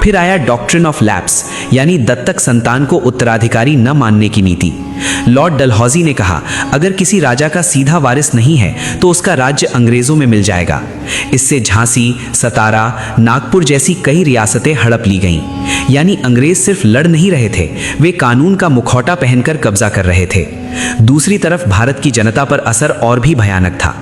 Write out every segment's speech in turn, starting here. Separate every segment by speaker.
Speaker 1: फिर आया doctrine of lapse, यानी दत्तक संतान को उत्तराधिकारी न मानने की नीति। लॉर्ड डलहौजी ने कहा, अगर किसी राजा का सीधा वारिस नहीं है तो उसका राज्य अंग्रेजों में मिल जाएगा। इससे झांसी, सतारा, नागपुर जैसी कई रियासतें हड़प ली गईं। यानी अंग्रेज सिर्फ लड़ नहीं रहे थे, वे कानून का मुखौटा पहनकर कब्जा कर रहे थे। दूसरी तरफ भारत की जनता पर असर और भी भयानक था।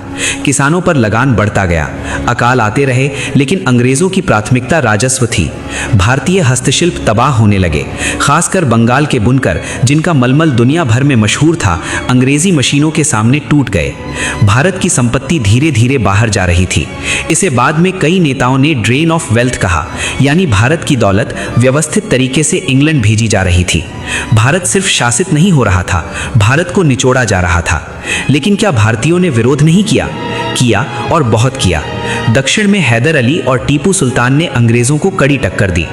Speaker 1: किसानों पर लगान बढ़ता गया, अकाल आते रहे, लेकिन अंग्रेजों की प्राथमिकता राजस्व थी। भारतीय हस्तशिल्प तबाह होने लगे, खासकर बंगाल के बुनकर, जिनका मलमल दुनिया भर में मशहूर था, अंग्रेजी मशीनों के सामने टूट गए। भारत की संपत्ति धीरे धीरे बाहर जा रही थी। इसे बाद में कई नेताओं ने ड्रेन ऑफ वेल्थ कहा, यानी भारत की दौलत व्यवस्थित तरीके से इंग्लैंड भेजी जा रही थी। भारत सिर्फ शासित नहीं हो रहा था, भारत को निचोड़ा जा रहा था। लेकिन क्या भारतीयों ने विरोध नहीं किया? किया, और बहुत किया। दक्षिण में हैदर अली और टीपू सुल्तान ने अंग्रेजों को कड़ी टक्कर दी।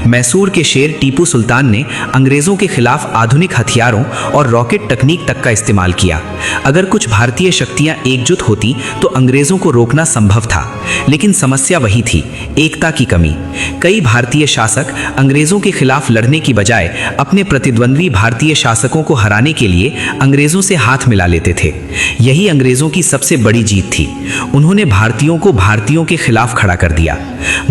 Speaker 1: मैसूर के शेर टीपू सुल्तान ने अंग्रेजों के खिलाफ आधुनिक हथियारों और रॉकेट तकनीक तक का इस्तेमाल किया। अगर कुछ भारतीय शक्तियां एकजुट होती तो अंग्रेजों को रोकना संभव था, लेकिन समस्या वही थी, एकता की कमी। कई भारतीय शासक अंग्रेजों के खिलाफ लड़ने की बजाय अपने प्रतिद्वंद्वी भारतीय शासकों को हराने के लिए अंग्रेजों से हाथ मिला लेते थे। यही अंग्रेजों की सबसे बड़ी जीत थी। उन्होंने भारतीयों को भारतीयों के खिलाफ खड़ा कर दिया।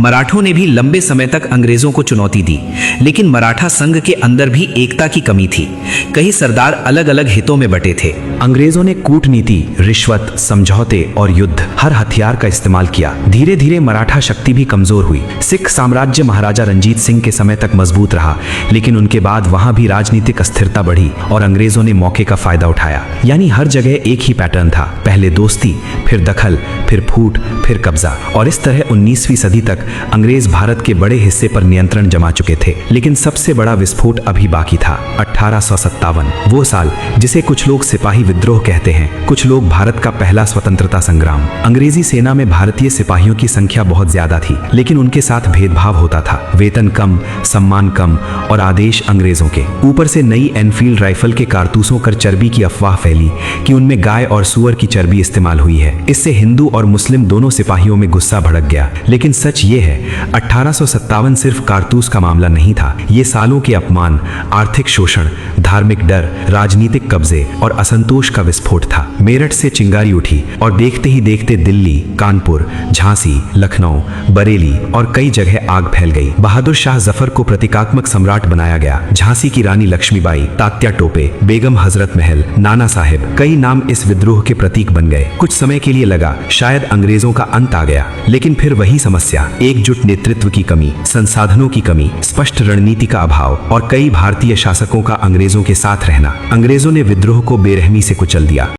Speaker 1: मराठों ने भी लंबे समय तक अंग्रेजों को चुनौती दी, लेकिन मराठा संघ के अंदर भी एकता की कमी थी। कई सरदार अलग अलग हितों में बटे थे।
Speaker 2: अंग्रेजों ने कूटनीति, रिश्वत, समझौते और युद्ध, हर हथियार का इस्तेमाल किया। धीरे धीरे मराठा शक्ति भी कमजोर हुई। सिख साम्राज्य महाराजा रंजीत सिंह के समय तक मजबूत रहा, लेकिन उनके बाद वहां भी राजनीतिक अस्थिरता बढ़ी और अंग्रेजों ने मौके का फायदा उठाया। यानी हर जगह एक ही पैटर्न था, पहले दोस्ती, फिर दखल, फिर फूट, फिर कब्जा। और इस तरह 19वीं सदी तक अंग्रेज भारत के बड़े हिस्से पर नियंत्रण जमा चुके थे। लेकिन सबसे बड़ा विस्फोट अभी बाकी था, 1857, वो साल जिसे कुछ लोग सिपाही विद्रोह कहते हैं, कुछ लोग भारत का पहला स्वतंत्रता संग्राम। अंग्रेजी सेना में भारतीय सिपाहियों की संख्या बहुत ज्यादा थी, लेकिन उनके साथ भेदभाव होता था। वेतन कम, सम्मान कम और आदेश अंग्रेजों के। ऊपर से नई एनफील्ड राइफल के कारतूसों कर चर्बी की अफवाह फैली कि उनमें गाय और सुअर की चर्बी इस्तेमाल हुई है। इससे हिंदू और मुस्लिम दोनों सिपाहियों में गुस्सा भड़क गया। लेकिन सच ये है, 1857 सिर्फ कारतूस का मामला नहीं था। ये सालों के अपमान, आर्थिक शोषण, धार्मिक डर, राजनीतिक कब्जे और असंतोष का विस्फोट था। मेरठ से चिंगारी उठी और देखते ही देखते दिल्ली, कानपुर, झांसी, लखनऊ, बरेली और कई जगह आग फैल गई। बहादुर शाह जफर को प्रतीकात्मक सम्राट बनाया गया। झांसी की रानी लक्ष्मीबाई, तात्या टोपे, बेगम हजरत महल, नाना साहेब, कई नाम इस विद्रोह के प्रतीक बन गए। कुछ समय के लिए लगा शायद अंग्रेजों का अंत आ गया, लेकिन फिर वही समस्या, एकजुट नेतृत्व की कमी, संसाधनों की कमी, स्पष्ट रणनीति का अभाव और कई भारतीय शासकों का अंग्रेजों के साथ रहना। अंग्रेजों ने विद्रोह को बेरहमी से कुचल दिया।